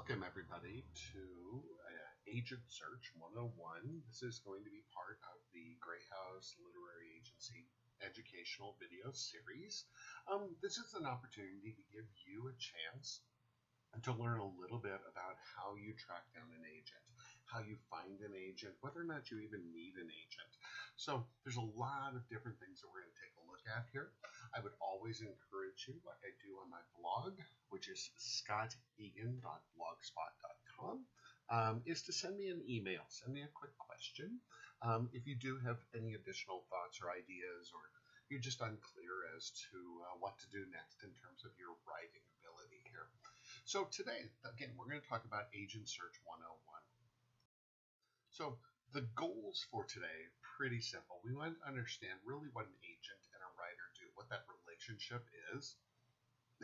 Welcome everybody to Agent Search 101. This is going to be part of the Gray House Literary Agency educational video series. This is an opportunity to give you a chance to learn a little bit about how you track down an agent, how you find an agent, whether or not you even need an agent. So there's a lot of different things that we're going to take a look at here. I would always encourage you, like I do on my blog, which is scottegan.blogspot.com, is to send me an email, send me a quick question. If you do have any additional thoughts or ideas, or you're just unclear as to what to do next in terms of your writing ability here. So today, again, we're going to talk about Agent Search 101. So the goals for today are pretty simple. We want to understand really what an agent and a writer do, what that relationship is,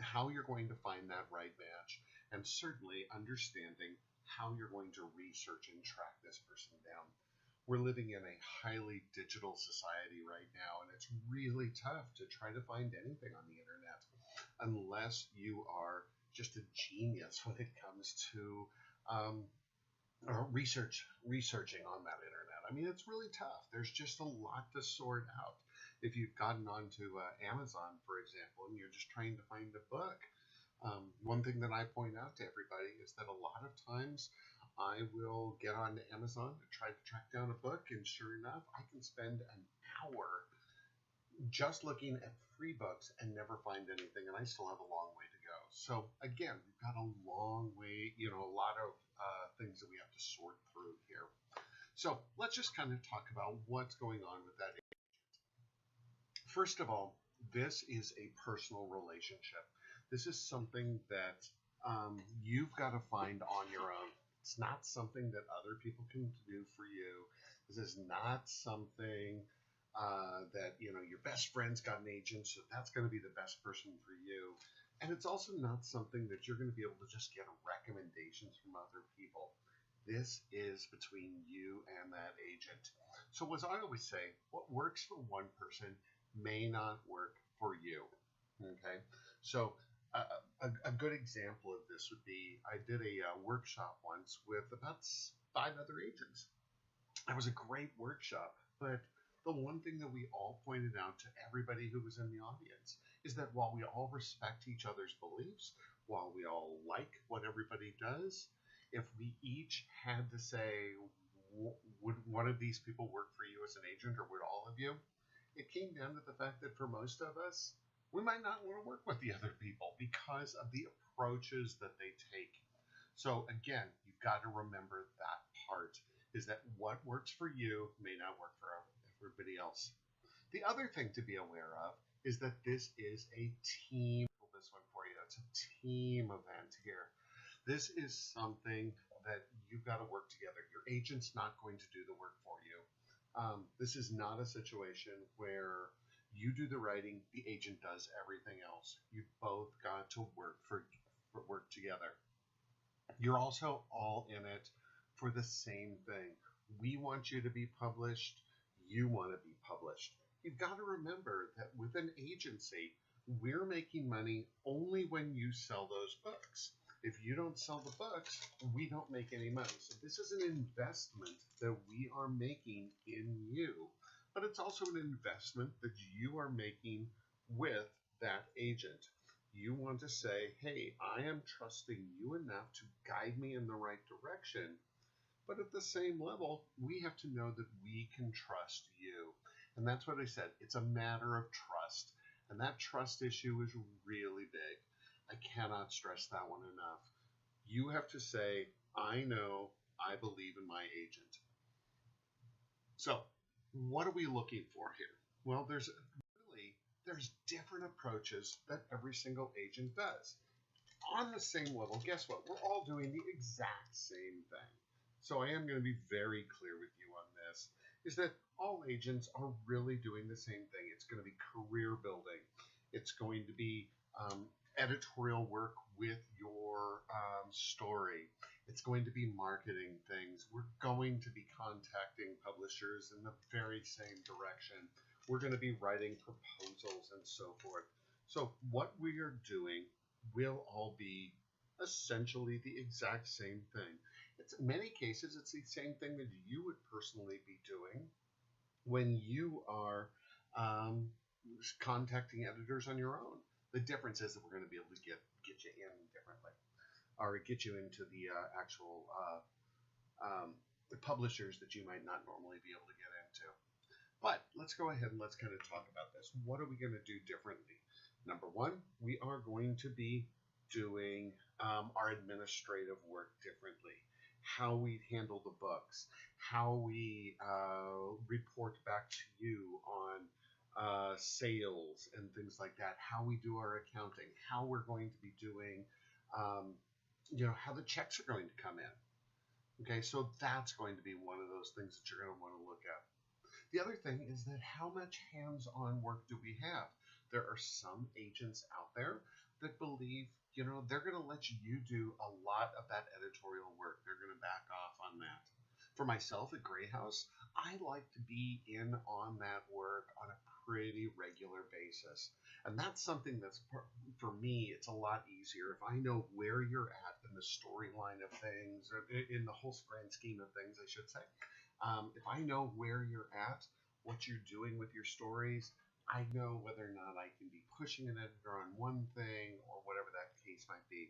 how you're going to find that right match, and certainly understanding how you're going to research and track this person down. We're living in a highly digital society right now, and it's really tough to try to find anything on the internet unless you are just a genius when it comes to researching on that internet. I mean, it's really tough. There's just a lot to sort out. If you've gotten onto Amazon, for example, and you're just trying to find a book, one thing that I point out to everybody is that a lot of times I will get on Amazon to try to track down a book, and sure enough, I can spend an hour just looking at free books and never find anything, and I still have a long way to go. So again, we've got a long way, a lot of things that we have to sort through here. So let's just kind of talk about what's going on with that agent. First of all, this is a personal relationship. This is something that you've got to find on your own. It's not something that other people can do for you. This is not something that your best friend's got an agent, so that's going to be the best person for you. And it's also not something that you're going to be able to just get recommendations from other people. This is between you and that agent. So as I always say, what works for one person may not work for you. Okay, so a good example of this would be, I did a workshop once with about 5 other agents. It was a great workshop, but the one thing that we all pointed out to everybody who was in the audience is that while we all respect each other's beliefs, while we all like what everybody does, if we each had to say, would one of these people work for you as an agent, or would all of you? It came down to the fact that for most of us, we might not want to work with the other people because of the approaches that they take. So again, you've got to remember that part, is that what works for you may not work for everybody else. The other thing to be aware of is that this is a team. This one for you. It's a team event here. This is something that you've got to work together. Your agent's not going to do the work for you. This is not a situation where you do the writing, the agent does everything else. You've both got to work together. You're also all in it for the same thing. We want you to be published. You want to be published. You've got to remember that with an agency, we're making money only when you sell those books. If you don't sell the books, we don't make any money. So this is an investment that we are making in you, but it's also an investment that you are making with that agent. You want to say, hey, I am trusting you enough to guide me in the right direction. But at the same level, we have to know that we can trust you. And that's what I said. It's a matter of trust. And that trust issue is really big. I cannot stress that one enough. You have to say, I know, I believe in my agent. So what are we looking for here? Well, there's different approaches that every single agent does. On the same level, guess what? We're all doing the exact same thing. So I am going to be very clear with you on this, is that all agents are really doing the same thing. It's going to be career building. It's going to be editorial work with your story. It's going to be marketing things. We're going to be contacting publishers in the very same direction. We're going to be writing proposals and so forth. So what we are doing will all be essentially the exact same thing. It's in many cases it's the same thing that you would personally be doing when you are um, contacting editors on your own. The difference is that we're going to be able to get you in differently, or get you into the actual the publishers that you might not normally be able to get into. But let's go ahead and let's kind of talk about this. What are we going to do differently? Number one, we are going to be doing our administrative work differently. How we handle the books, how we report back to you on sales and things like that, how we do our accounting, how we're going to be doing, um, how the checks are going to come in. Okay, so that's going to be one of those things that you're going to want to look at. The other thing is that how much hands-on work do we have? There are some agents out there that believe, they're going to let you do a lot of that editorial work. They're going to back off on that. For myself at Grey House, I like to be in on that work on a pretty regular basis. And that's something that's, for me, it's a lot easier if I know where you're at in the storyline of things, or in the whole grand scheme of things, I should say. If I know where you're at, what you're doing with your stories, I know whether or not I can be pushing an editor on one thing or whatever that case might be.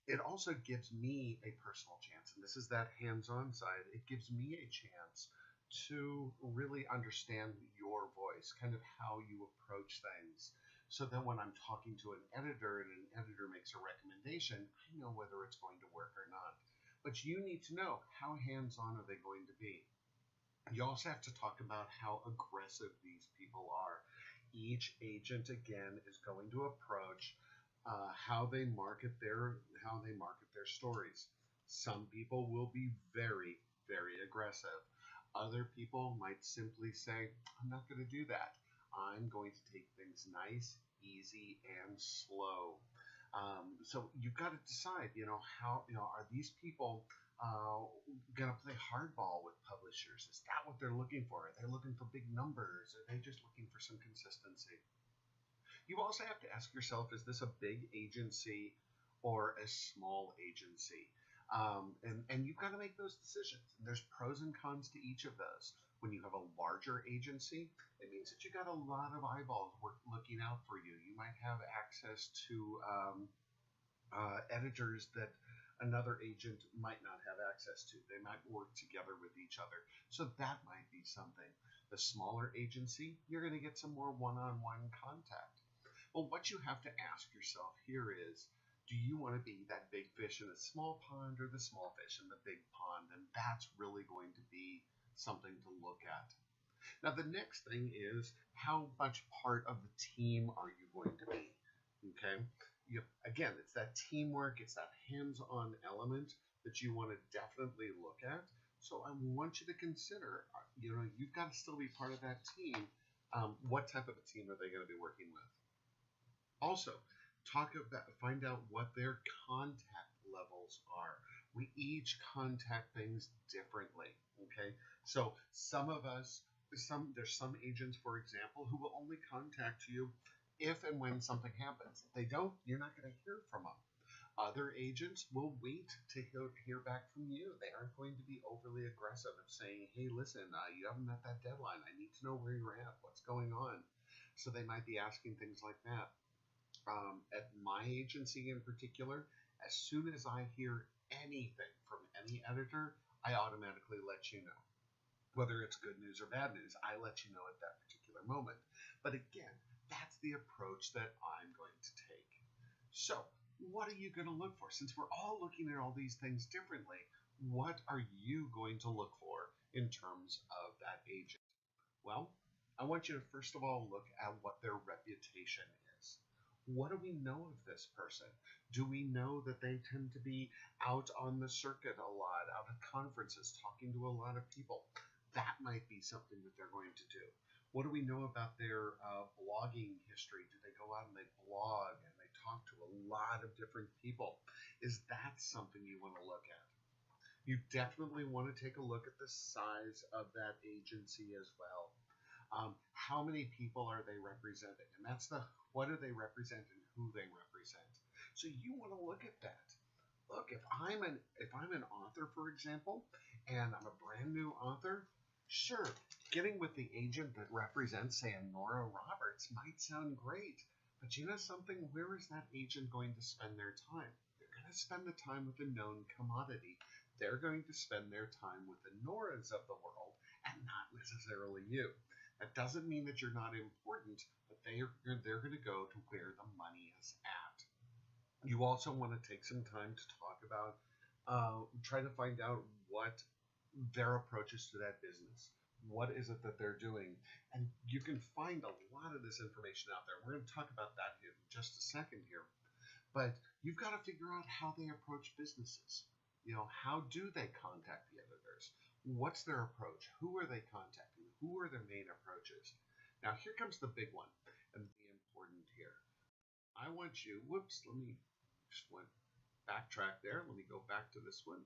It also gives me a personal chance, and this is that hands-on side. It gives me a chance to really understand your voice, kind of how you approach things, so that when I'm talking to an editor and an editor makes a recommendation, I know whether it's going to work or not. But you need to know, how hands-on are they going to be? You also have to talk about how aggressive these people are. Each agent, again, is going to approach how they market their stories. Some people will be very, very aggressive. Other people might simply say, "I'm not going to do that. I'm going to take things nice, easy, and slow." So you've got to decide, are these people going to play hardball with publishers? Is that what they're looking for? Are they looking for big numbers? Are they just looking for some consistency? You also have to ask yourself, is this a big agency or a small agency? And you've got to make those decisions. There's pros and cons to each of those. When you have a larger agency, it means that you got a lot of eyeballs looking out for you. You might have access to editors that another agent might not have access to. They might work together with each other. So that might be something. The smaller agency, you're going to get some more one-on-one contact. Well, what you have to ask yourself here is, do you want to be that big fish in a small pond or the small fish in the big pond? And that's really going to be something to look at. Now, the next thing is, how much part of the team are you going to be? Okay. Again, it's that teamwork, it's that hands-on element that you want to definitely look at. So I want you to consider, you've got to still be part of that team. What type of a team are they going to be working with? Also, find out what their contact levels are. We each contact things differently. Okay, so there's some agents, for example, who will only contact you if and when something happens. If they don't, you're not going to hear from them. Other agents will wait to hear back from you. They aren't going to be overly aggressive of saying, "Hey, listen, you haven't met that deadline. I need to know where you're at. What's going on?" So they might be asking things like that. At my agency in particular, as soon as I hear anything from any editor, I automatically let you know. Whether it's good news or bad news, I let you know at that particular moment. But again, that's the approach that I'm going to take. So, what are you going to look for? Since we're all looking at all these things differently, what are you going to look for in terms of that agent? Well, I want you to first of all look at what their reputation is. What do we know of this person? Do we know that they tend to be out on the circuit a lot, out at conferences, talking to a lot of people? That might be something that they're going to do. What do we know about their blogging history? Do they go out and they blog and they talk to a lot of different people? Is that something you want to look at? You definitely want to take a look at the size of that agency as well. How many people are they representing? And that's what do they represent and who they represent. So you want to look at that. Look, if I'm an author, for example, and I'm a brand new author, sure, getting with the agent that represents, say, a Nora Roberts might sound great, but you know something? Where is that agent going to spend their time? They're going to spend the time with a known commodity. They're going to spend their time with the Noras of the world and not necessarily you. That doesn't mean that you're not important, but they're going to go to where the money is at. You also want to take some time to talk about, try to find out what their approach is to that business. What is it that they're doing? And you can find a lot of this information out there. We're going to talk about that in just a second here. But you've got to figure out how they approach businesses. You know, how do they contact the editors? What's their approach? Who are they contacting? Who are their main approaches? Now, here comes the big one and the important here. I want you, whoops, let me just went backtrack there. Let me go back to this one.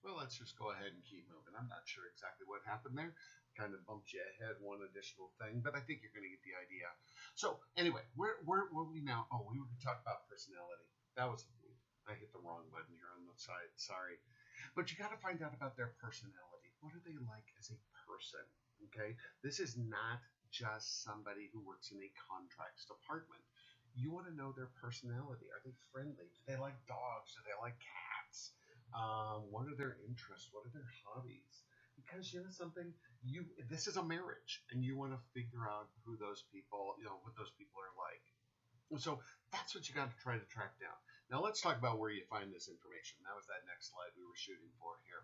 Well, let's just go ahead and keep moving. I'm not sure exactly what happened there. Kind of bumped you ahead one additional thing, but I think you're going to get the idea. So anyway, where were we now? Oh, we were going to talk about personality. That was, I hit the wrong button here on the side. Sorry. But you got to find out about their personality. What are they like as a person? Okay. This is not just somebody who works in a contracts department. You want to know their personality. Are they friendly? Do they like dogs? Do they like cats? What are their interests? What are their hobbies? Because you know something, you this is a marriage, and you want to figure out who those people, you know, what those people are like. So that's what you got to try to track down. Now let's talk about where you find this information. That was that next slide we were shooting for here.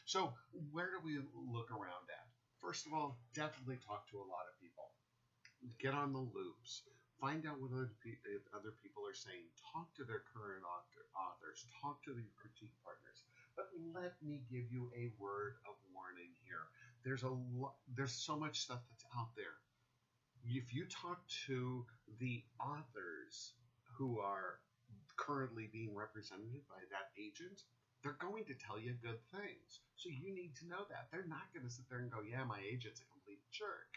So where do we look around at? First of all, definitely talk to a lot of people. Get on the loops. Find out what other people are saying. Talk to their current authors. Talk to their critique partners. But let me give you a word of warning here. There's so much stuff that's out there. If you talk to the authors who are currently being represented by that agent, they're going to tell you good things. So you need to know that. They're not going to sit there and go, yeah, my agent's a complete jerk.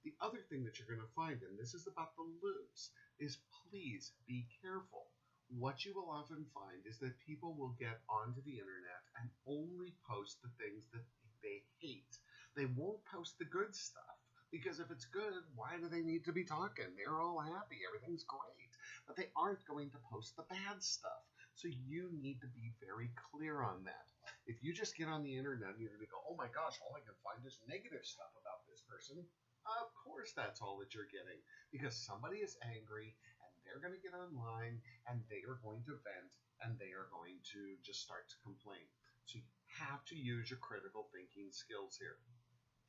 The other thing that you're going to find, and this is about the loops, is please be careful. What you will often find is that people will get onto the internet and only post the things that they hate. They won't post the good stuff. Because if it's good, why do they need to be talking? They're all happy. Everything's great. But they aren't going to post the bad stuff. So you need to be very clear on that. If you just get on the internet and you're going to go, oh my gosh, all I can find is negative stuff about this person. Of course that's all that you're getting. Because somebody is angry and they're going to get online and they are going to vent and they are going to just start to complain. So you have to use your critical thinking skills here.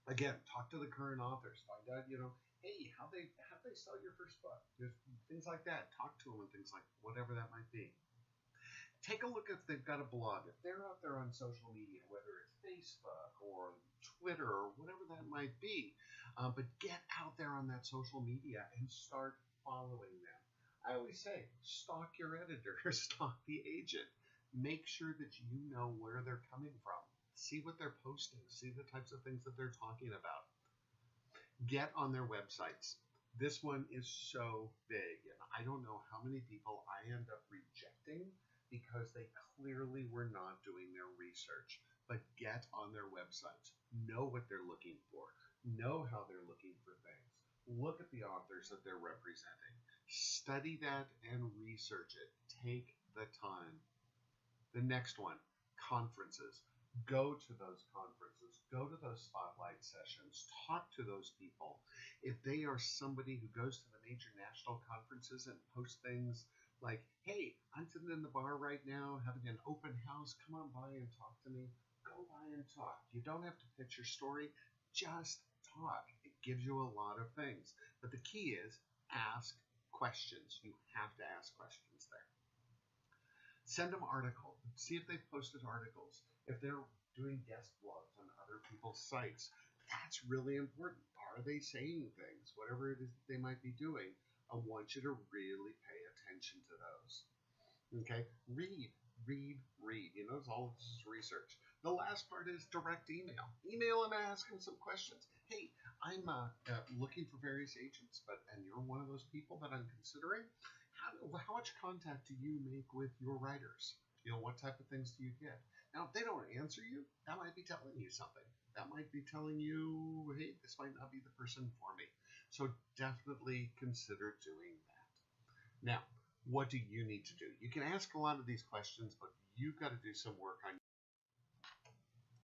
Again, talk to the current authors. Find out, you know, hey, how they sell your first book? There's things like that. Talk to them and things like whatever that might be. Take a look if they've got a blog. If they're out there on social media, whether it's Facebook or Twitter or whatever that might be, but get out there on that social media and start following them. I always say, stalk your editor, stalk the agent. Make sure that you know where they're coming from. See what they're posting. See the types of things that they're talking about. Get on their websites. This one is so big, and I don't know how many people I end up rejecting because they clearly were not doing their research. But get on their websites. Know what they're looking for. Know how they're looking for things. Look at the authors that they're representing. Study that and research it. Take the time. The next one, conferences. Go to those conferences, go to those spotlight sessions, talk to those people. If they are somebody who goes to the major national conferences and posts things like, hey, I'm sitting in the bar right now having an open house, come on by and talk to me, go by and talk. You don't have to pitch your story, just talk. It gives you a lot of things. But the key is ask questions. You have to ask questions there. Send them articles. See if they've posted articles. If they're doing guest blogs on other people's sites, that's really important. Are they saying things? Whatever it is that they might be doing, I want you to really pay attention to those. Okay? Read. You know, all of this is research. The last part is direct email. Email them and ask them some questions. Hey, looking for various agents, and you're one of those people that I'm considering. How much contact do you make with your writers? What type of things do you get? Now, if they don't answer you, that might be telling you something. That might be telling you, hey, this might not be the person for me. So definitely consider doing that. Now, what do you need to do? You can ask a lot of these questions, but you've got to do some work on